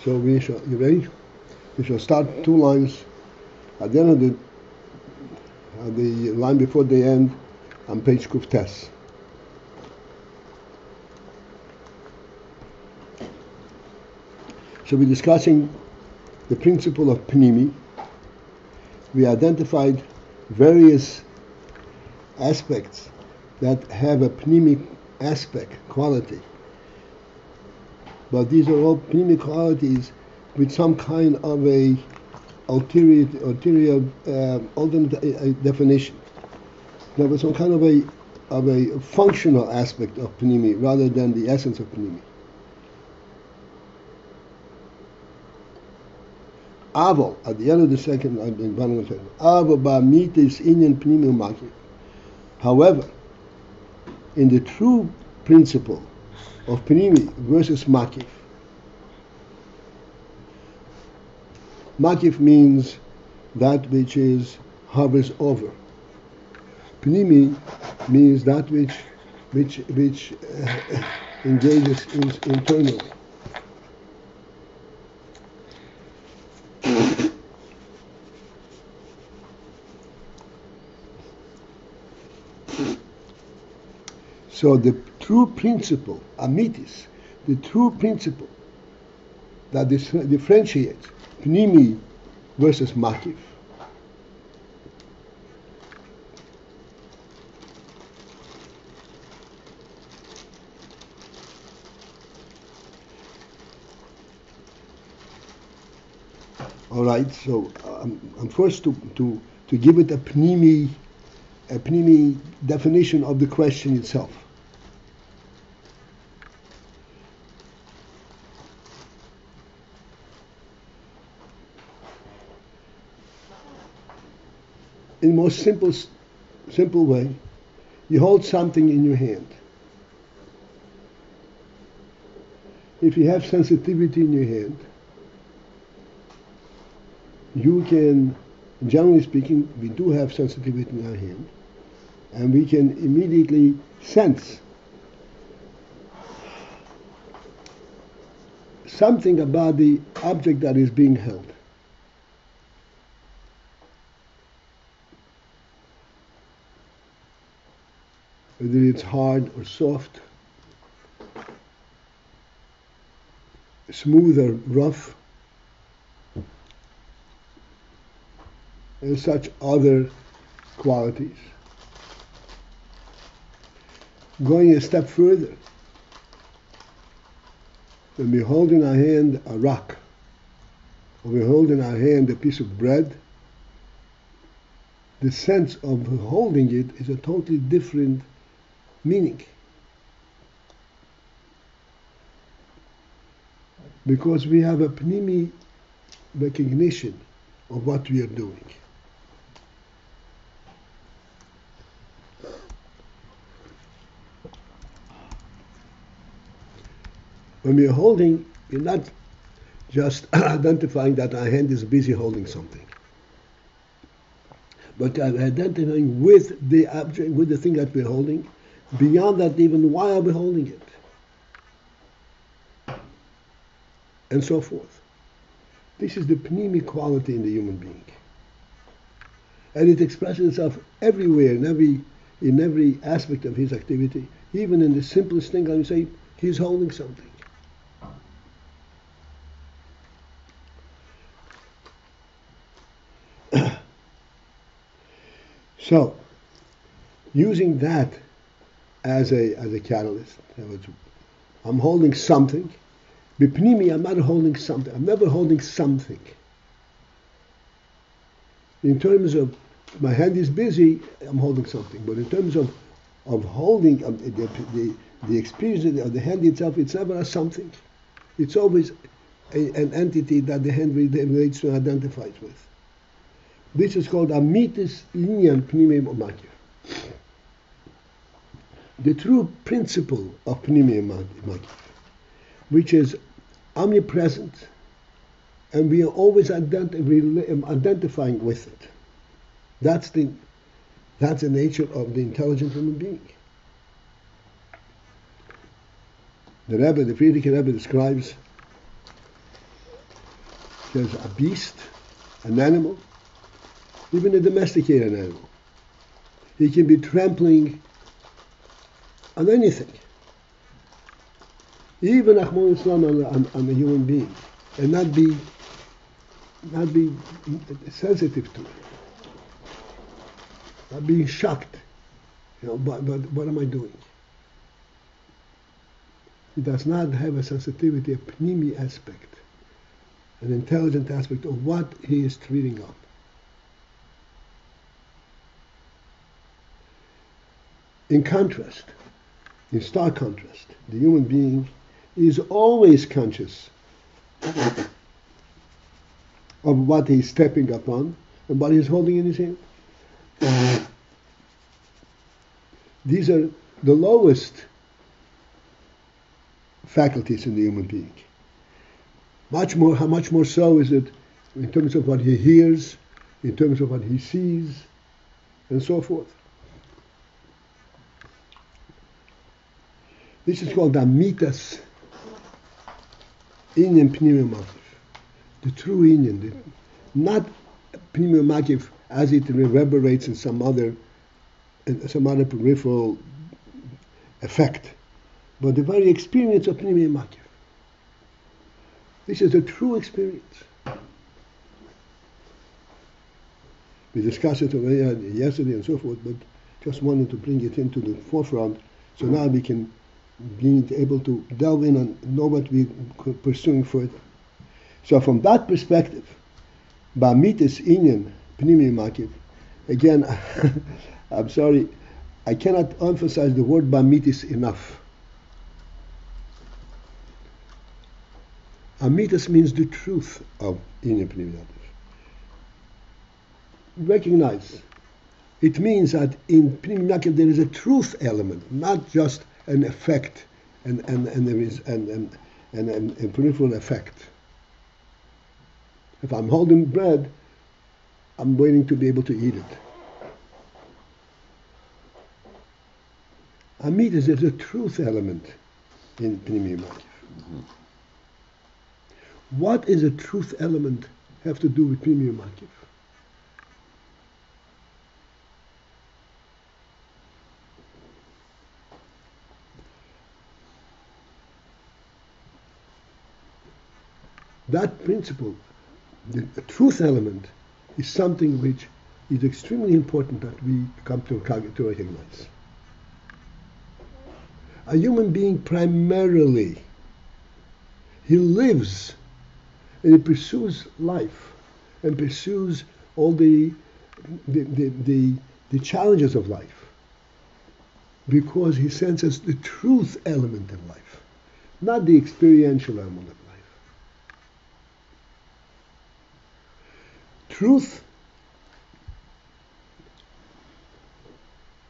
So you ready? We shall start 2 lines at the end of the line before the end on page Kuftes. So we're discussing the principle of Pnimi. We identified various aspects that have a Pnimi aspect, quality. But these are all Pnimi qualities with some kind of a ulterior alternate definition. There was some kind of a functional aspect of Pnimi rather than the essence of Pnimi. Avo, at the end of the second, Avo ba'mitis inyan Pnimi u'makif. However, in the true principle of Pnimi versus Makif, Makif means that which hovers over. Pnimi means that which engages internally. So the true principle, amitis, the true principle that differentiates Pnimi versus Makif, all right. So I'm forced to give it a Pnimi definition of the question itself. In the most simple way, you hold something in your hand. If you have sensitivity in your hand, you can, generally speaking, we do have sensitivity in our hand, and we can immediately sense something about the object that is being held. Whether it's hard or soft, smooth or rough, and such other qualities. Going a step further, when we hold in our hand a rock, or we hold in our hand a piece of bread, the sense of holding it is a totally different meaning. Because we have a Pnimi recognition of what we are doing. When we are holding, you're not just identifying that our hand is busy holding something, but identifying with the object, with the thing that we're holding. Beyond that, even why are we holding it? And so forth. This is the Pnimi quality in the human being. And it expresses itself everywhere, in every aspect of his activity, even in the simplest thing. I would say he's holding something. So, using that as a catalyst, I'm holding something. B'pnimi, I'm not holding something. I'm never holding something. In terms of my hand is busy, I'm holding something. But in terms of holding the experience of the hand itself, it's never a something. It's always an entity that the hand relates to and identifies with. This is called amitis inyan pnimi u'makif. The true principle of pnimi u'makif, which is omnipresent, and we are always identifying with it. That's the nature of the intelligent human being. The Rebbe, the Friedrich Rebbe describes there's a beast, an animal, even a domesticated animal. He can be trampling on anything, even Achmon Islam on a human being, and not be sensitive to it, not being shocked. But what am I doing? He does not have a sensitivity, a pnimi aspect, an intelligent aspect of what he is treating on. In contrast, in stark contrast, the human being is always conscious of what he's stepping upon and what he's holding in his hand. These are the lowest faculties in the human being. How much more so is it in terms of what he hears, in terms of what he sees, and so forth. This is called amitas inyan pnimiyum makif, the true inyan, not pnimiyum makif as it reverberates in some other peripheral effect, but the very experience of pnimiyum makif. This is a true experience. We discussed it already yesterday and so forth, but just wanted to bring it into the forefront so now we can be able to delve in and know what we're pursuing further. So from that perspective, Ba'mitis Inyan Pnimi Makif, again, I'm sorry, I cannot emphasize the word Ba'mitis enough. Amitas means the truth of Inyan Pnimi Makif. Recognize, it means that in Pnimi Makif there is a truth element, not just an effect and there is a peripheral effect. If I'm holding bread, I'm waiting to be able to eat it. Amitas, there's a truth element in Pnimi Makif. Mm-hmm. What is a truth element have to do with Pnimi Makif? That principle, the truth element, is something which is extremely important that we come to recognize. A human being primarily, he lives and he pursues life and pursues all the challenges of life because he senses the truth element in life, not the experiential element of life. Truth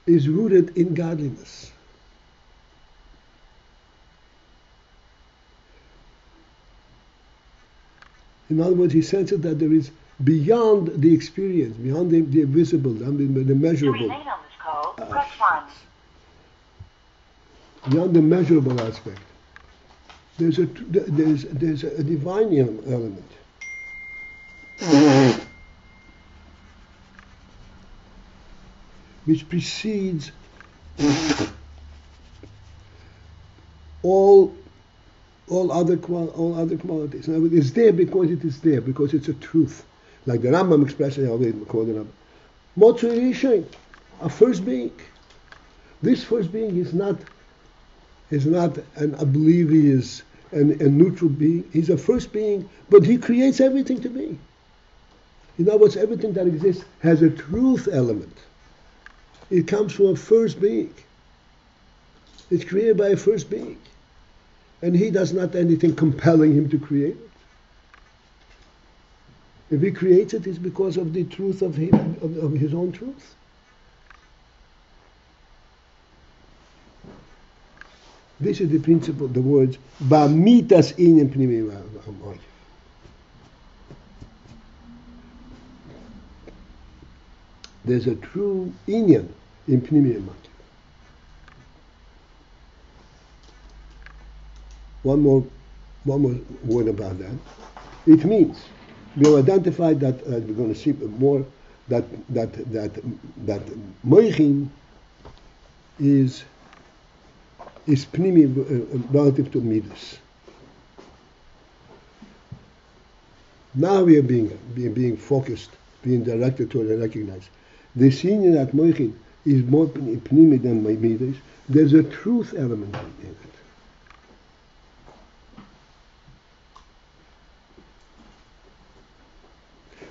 is rooted in godliness. In other words, he senses that there is beyond the experience, beyond the visible, the measurable. To remain on this call, press 1. Beyond the measurable aspect, there's a divine element. Which precedes all other qualities. In other words, it's there because it is there, because it's a truth. Like the Rambam expresses, Motzu Rishon, a first being. This first being is not an oblivious and a neutral being. He's a first being, but he creates everything to be. In other words, everything that exists has a truth element. It comes from a first being. It's created by a first being. And he does not anything compelling him to create it. If he creates it, it's because of the truth of him, of his own truth. This is the principle, the words, Ba'mitas inyan pnimi makif. There's a true inyan in Pnimi Makif. One more word about that. It means we have identified that, we're going to see more, that moichin is pnimi relative to midas. Now we are being focused, being directed toward and recognized. The senior that moichin is more pnimi than midas. There's a truth element in it.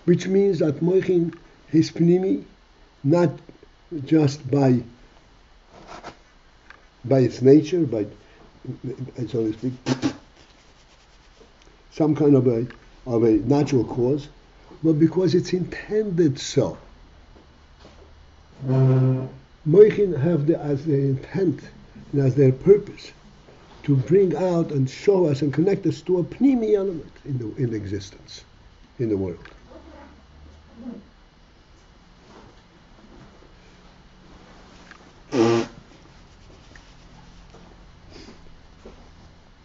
Which means that moichin is pnimi not just by its nature, by, so to speak, some kind of a natural cause, but because it's intended so. Moichin have as their intent and as their purpose to bring out and show us and connect us to a pnimi element in existence, in the world.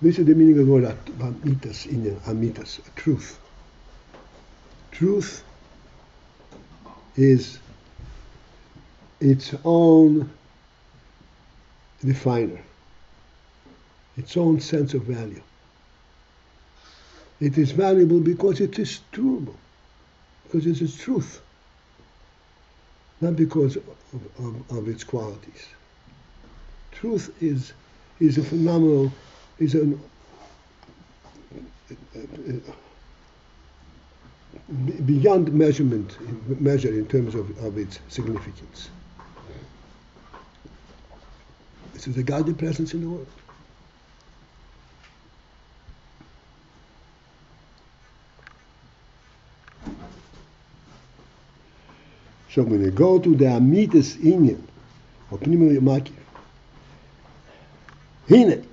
This is the meaning of the word amitas, amitas, truth. Truth is its own definer, its own sense of value. It is valuable because it is true, because it is truth, not because of its qualities. Truth is a phenomenal, is a beyond measure in terms of its significance. This is a godly presence in the world. So when you go to the amitas inyan, or pnimi makiv, hine,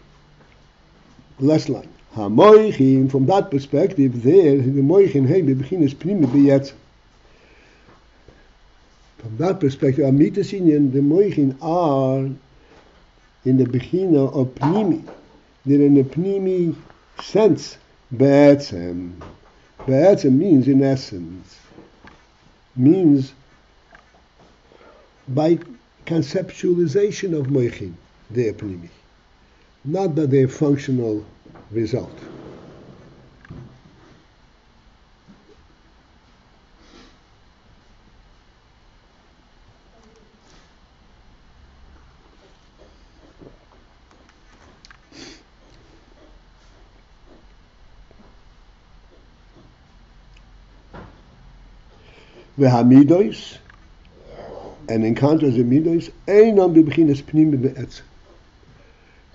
last line. Ha-moichin, from that perspective, there, the moichin, hey, bebechinas pnimi b'yetz. From that perspective, amitas inyan, the moichin are in the bechina of pnimi. They're in a pnimi sense. Be'etzem. Be'etzem means in essence. Means by conceptualization of moichin, they are pnimi. Not that they're functional result. V'hamidos, and in contrast the midos, einam b'bechinas pnim be'etzem.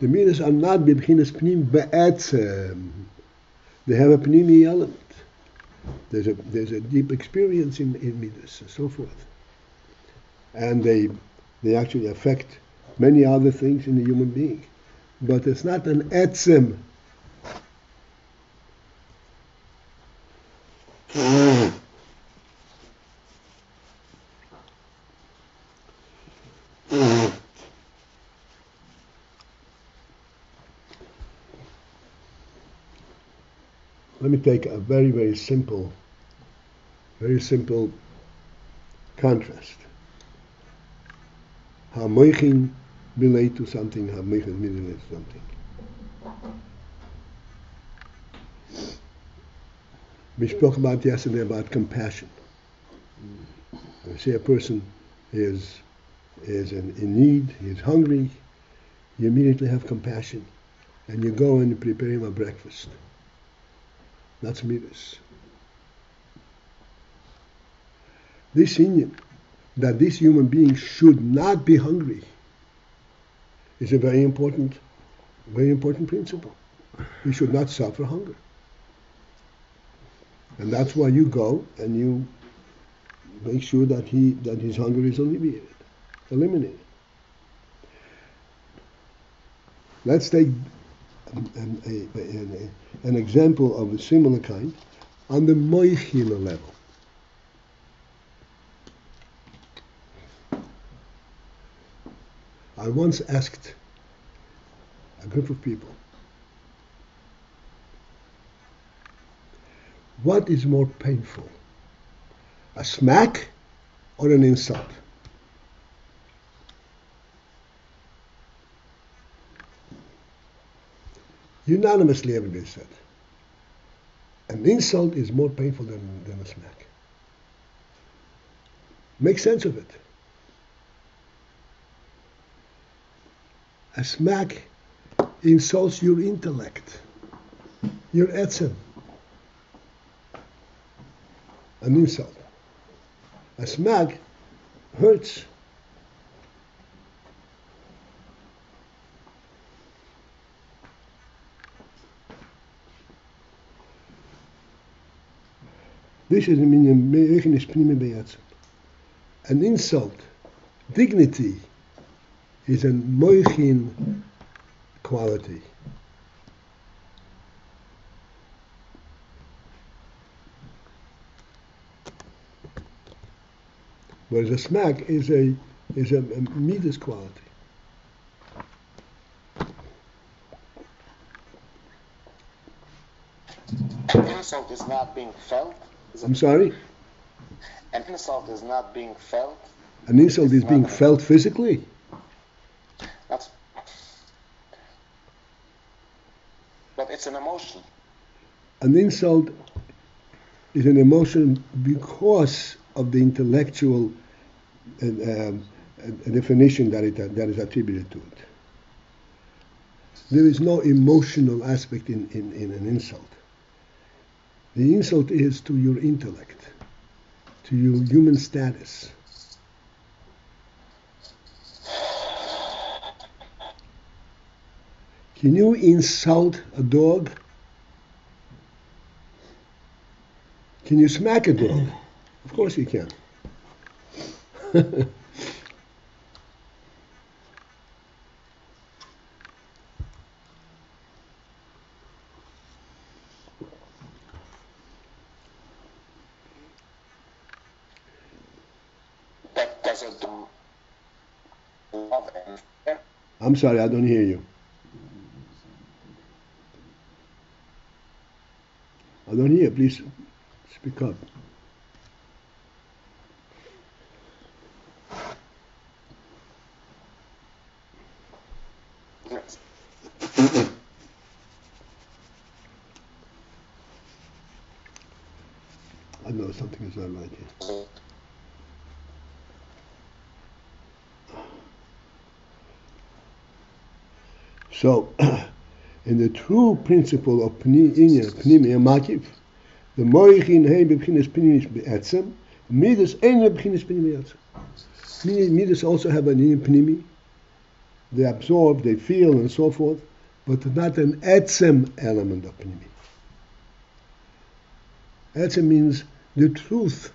The midos are not b'bechinas pnim be'etzem. They have a pnimi element. There's a deep experience in midos and so forth, and they actually affect many other things in the human being. But it's not an etzem. Let me take a very, very simple contrast. How moichin relate to something, how moichin relate to something. We spoke about yesterday about compassion. When you see a person is in need, he is hungry, you immediately have compassion, and you go and you prepare him a breakfast. That's midas. This inyan, that this human being should not be hungry, is a very important principle. He should not suffer hunger. And that's why you go and you make sure that his hunger is eliminated. Let's take an example of a similar kind on the moichin level. I once asked a group of people, What is more painful? A smack or an insult? Unanimously, everybody said an insult is more painful than a smack. Make sense of it. A smack insults your intellect, your etzem. An insult. A smack hurts. This is an insult. Dignity is a moichin quality. Whereas a smack is a midas quality. An insult is not being felt. I'm sorry? An insult is not being felt. An insult is being felt physically? That's, but it's an emotion. An insult is an emotion because of the intellectual definition that is attributed to it. There is no emotional aspect in an insult. The insult is to your intellect, to your human status. Can you insult a dog? Can you smack a dog? Of course you can. That doesn't do love and fear. I'm sorry, I don't hear you. I don't hear. Please speak up. Yes. I know something is not right here. So, in the true principle of Pnimi Makif, the Moichin Hei B'Bchinas Pnimi Be'etzem, Midas Ein B'Bchinas Pnimi Be'etzem. Midas also have an in Pnimi. They absorb, they feel, and so forth, but not an Etzem element of Pnimi. Etzem means the truth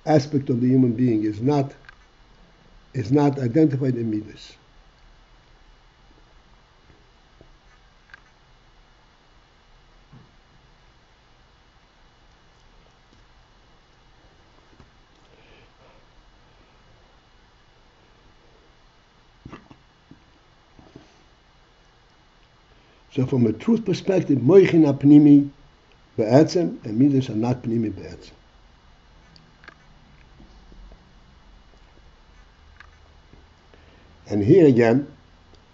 aspect of the human being is not identified in Midas. So from a truth perspective, Moichin Apnimi Be'etzem and Midas are not Pnimi Be'etzem. And here again,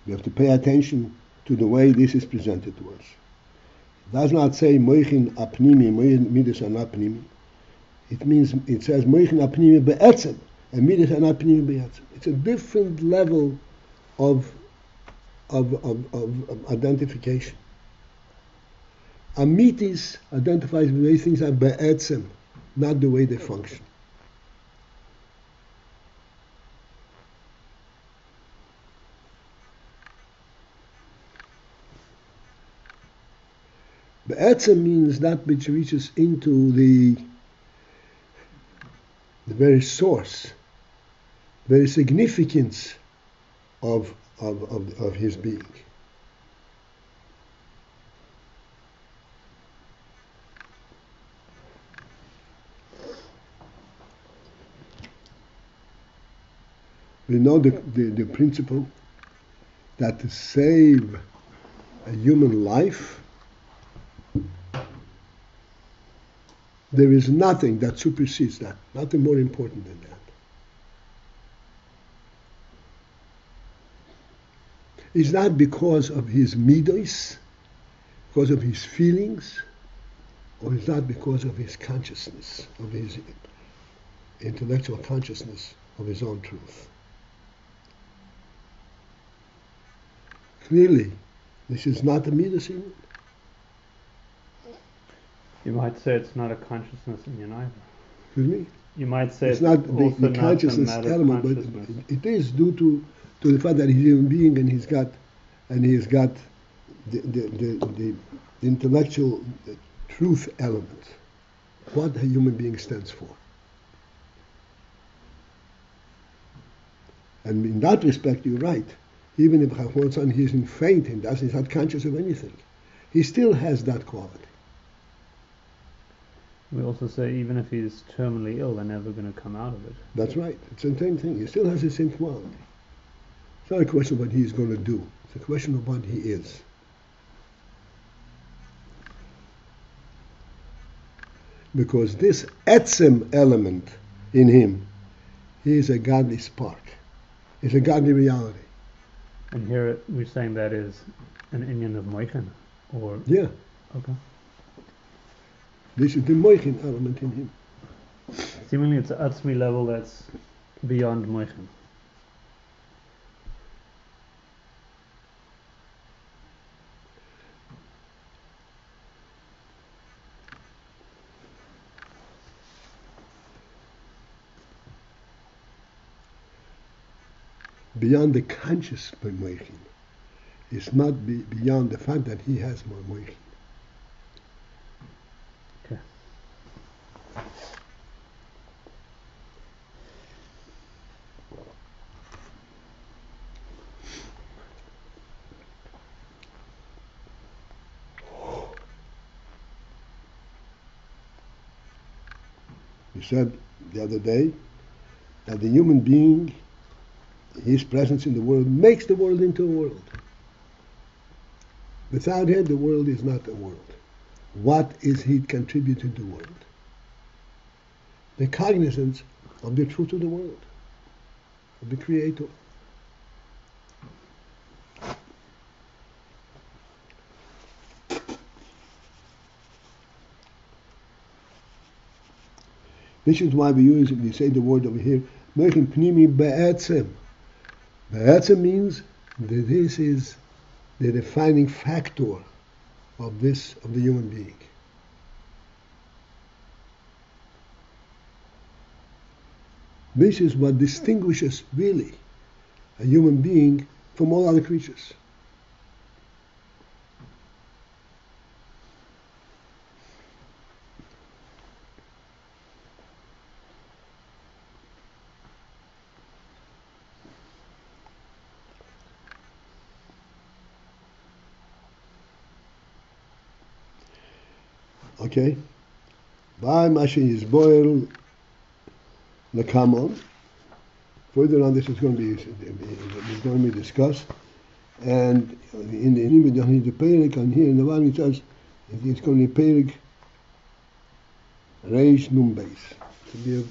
we have to pay attention to the way this is presented to us. It does not say Moichin Apnimi, Midas are not Pnimi. It says Moichin Apnimi Be'etzem and Midas are not Pnimi Be'etzem. It's a different level of identification. Amitis identifies the way things are be'etzem, not the way they function. Be'etzem means that which reaches into the very source, very significance of his being. We know the principle that to save a human life, There is nothing that supersedes that, nothing more important than that. It's not because of his midos, because of his feelings, or it's not because of his consciousness, of his intellectual consciousness of his own truth. Clearly, this is not a midos in. You might say it's not a consciousness in you either. Excuse me? You might say it's not the consciousness element, but it is due to the fact that he's a human being and he's got the intellectual truth element, what a human being stands for. And in that respect, you're right. Even if he isn't fainting, he's not conscious of anything, he still has that quality. We also say even if he's terminally ill, they're never going to come out of it. That's right. It's the same thing. He still has the same quality. It's not a question of what he's going to do. It's a question of what he is. Because this etzem element in him, he is a godly spark. It's a godly reality. And here we're saying that is an inyan of moichin, or yeah. Okay. This is the moichin element in him. Seemingly it's an atzmi level that's beyond moichin. Beyond the conscious moichin. It's not beyond the fact that he has more moichin. Okay. You said the other day that the human being, his presence in the world, makes the world into a world. Without him, the world is not a world. What is he contributing to the world? The cognizance of the truth of the world, of the Creator. This is why we say the word over here, Mechin Pnimi Be'etzem. Be'etzem means that this is the defining factor of the human being. This is what distinguishes really a human being from all other creatures. Okay? By Mashin is boil the common. Further on, this is going to be discussed. And in the image of the Perik, and here in the one it says it's going to be Perik Reish Num Beis. To be a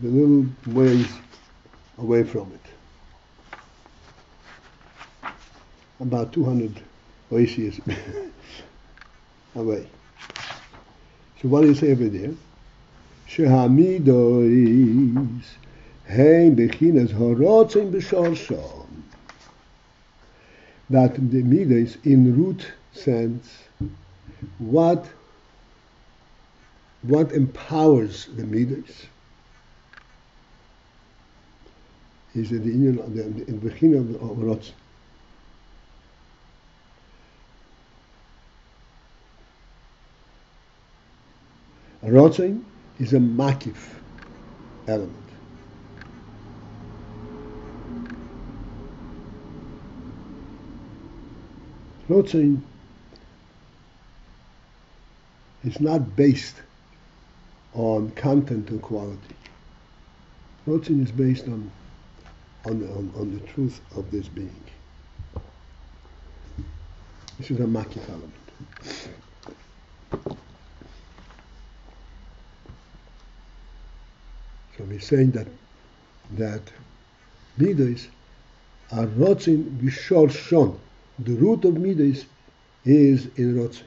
little ways away from it. About 200 oases away. So what do you say over there? Shehamidois hein bechinas horotzin b'shorsham. That the midos in root sense, what empowers the midos is the union of the bechina of rotzin. Rotzin is a makif element. Rotzin is not based on content or quality. Rotzin is based on the truth of this being. This is a makif element. So we're saying that midas are rotzin v'shor shon. The root of midas is in rotzin.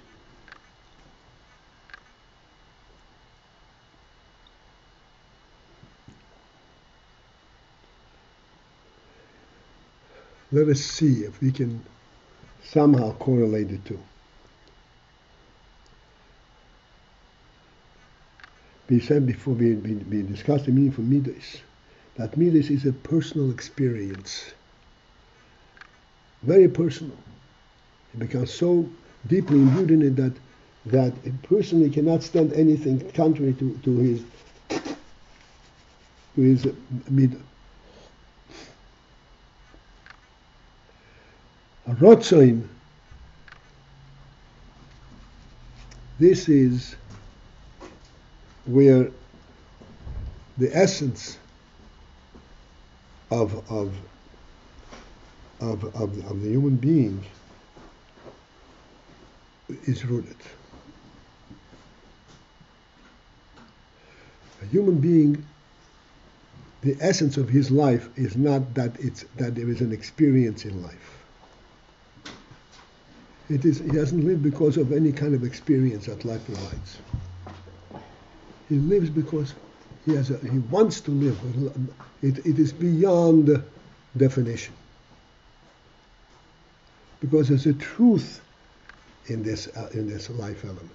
Let us see if we can somehow correlate the two. We said before we discussed the meaning for midas, that midas is a personal experience, very personal. It becomes so deeply imbued in it that a person he cannot stand anything contrary to his midah. Rotzoin, this is where the essence of the human being is rooted. A human being, the essence of his life is not that there is an experience in life. He doesn't live because of any kind of experience that life provides. He lives because he wants to live. It is beyond definition. Because there's a truth in this life element.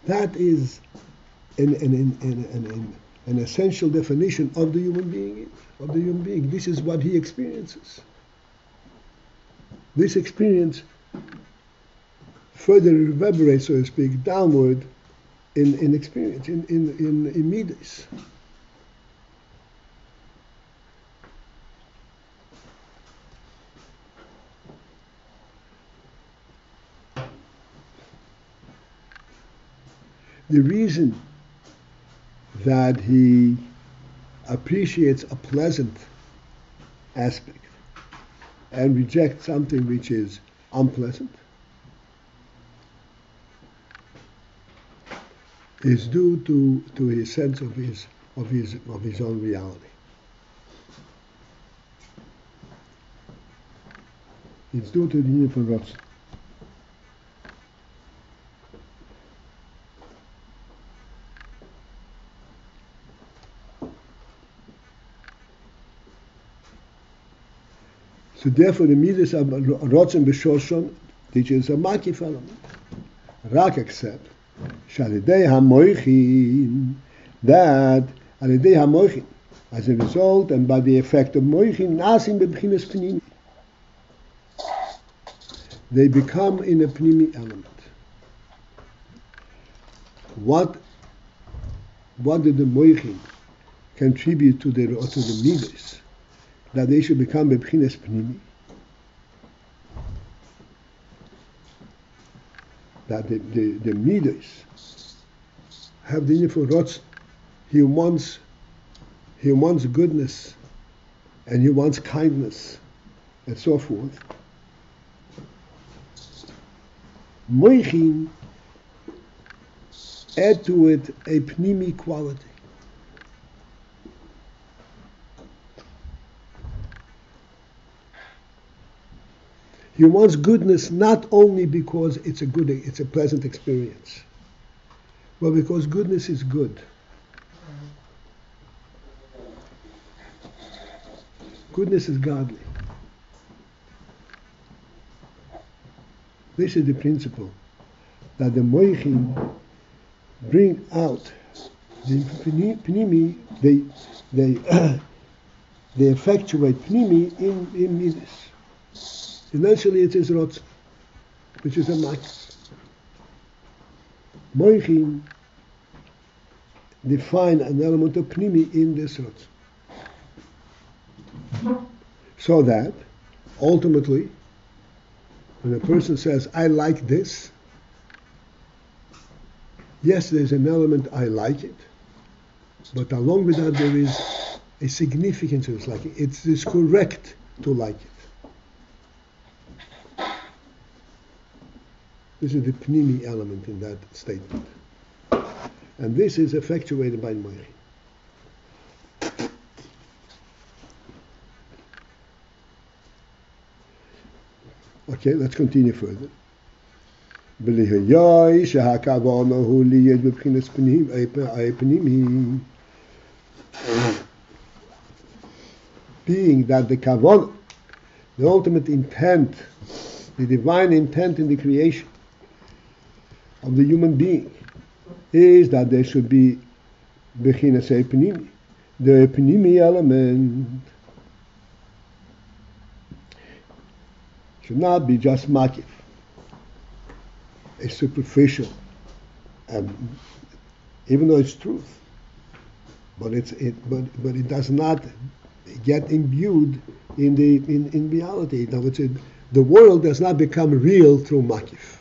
That is an essential definition of the human being. This is what he experiences. This experience further reverberates, so to speak, downward in experience, in midas. The reason that he appreciates a pleasant aspect and rejects something which is unpleasant is due to his sense of his own reality. It's due to the uniform. So therefore the midas of rotzen b'shoshon, which is a makif element, rak except shalidei hamoichin, that alidei hamoichin, as a result and by the effect of moichin, nasim b'bchinas pnimi, they become in a pnimi element. What did the moichin contribute to the midas? That they should become bebchinas pnimi. That the midas have the uniform rots. He wants goodness, and he wants kindness, and so forth. Moichin add to it a pnimi quality. He wants goodness not only because it's a pleasant experience, but because goodness is good. Goodness is godly. This is the principle that the moichin bring out the pnimi. They effectuate pnimi in midas. Eventually it is rotz, which is a makif. Moichin define an element of pnimi in this rotz. So that, ultimately, when a person says, I like this, yes, there's an element, I like it, but along with that there is a significance of its liking. It is correct to like it. This is the pnimi element in that statement. And this is effectuated by Moichin. Okay, let's continue further. Being that the kavanah, the ultimate intent, the divine intent in the creation of the human being, is that there should be bechinas pnimi, the pnimi element should not be just makif, a superficial, even though it's truth, but it does not get imbued in reality. In other words, the world does not become real through makif.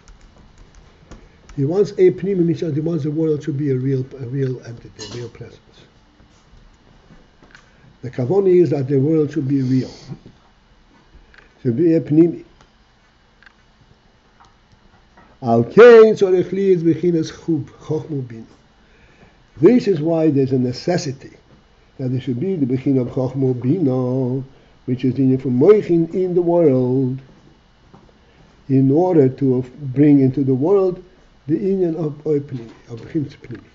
He wants a pnimi, means he wants the world to be a real entity, a real presence. The kavanah is that the world should be real, should be a pnimi. This is why there's a necessity that there should be the bechin of chokhmah bina, which is the from moichin in the world, in order to bring into the world the inyan of pnimi, of bechin pnimi.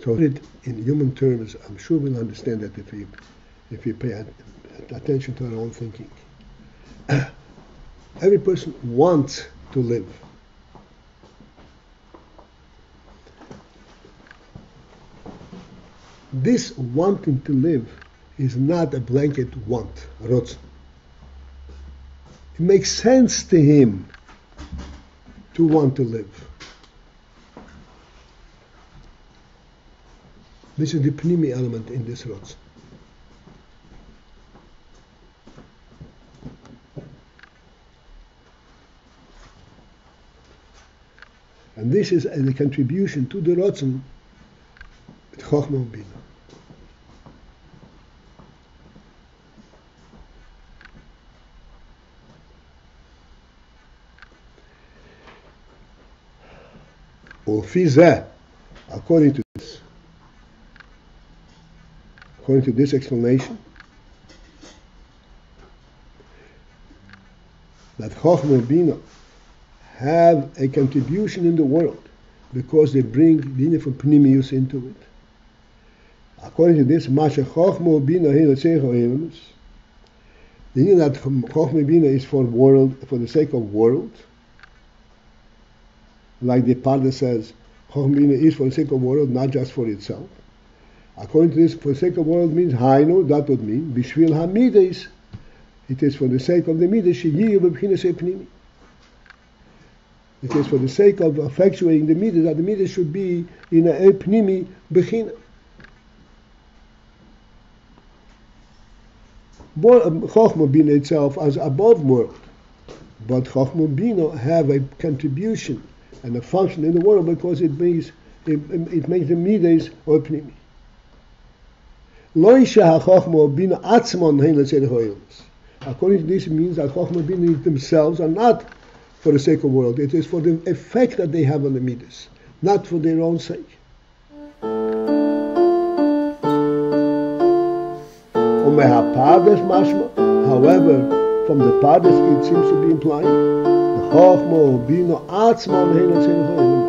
So in human terms, I'm sure we'll understand that if we pay attention to our own thinking. Every person wants to live. This wanting to live is not a blanket want, rotz. It makes sense to him to want to live. This is the pnimi element in this rotz. And this is the contribution to the rotzen with chokhmah bina. According to this explanation, that chokhmah bina have a contribution in the world because they bring the inyan from pnimius into it. According to this, masha chokhmah bina the inyan that chokhmah bina is for the sake of world. Like the Parda says, chokhmah bina is for the sake of world, not just for itself. According to this, for the sake of world means hainu, that would mean bishvil hamidas. It is for the sake of the midas sheyiyu b'bchinas pnimi. It is for the sake of effectuating the midas, that the midas should be in a pnimi b'china. Chokhmah bina itself as above world, but chokhmah bina have a contribution and a function in the world because it makes the midas or pnimi. According to this, it means that chokhmah bina themselves are not for the sake of the world. It is for the effect that they have on the midas, not for their own sake. However, from the Pardes it seems to be implying the chokhmah bina atzman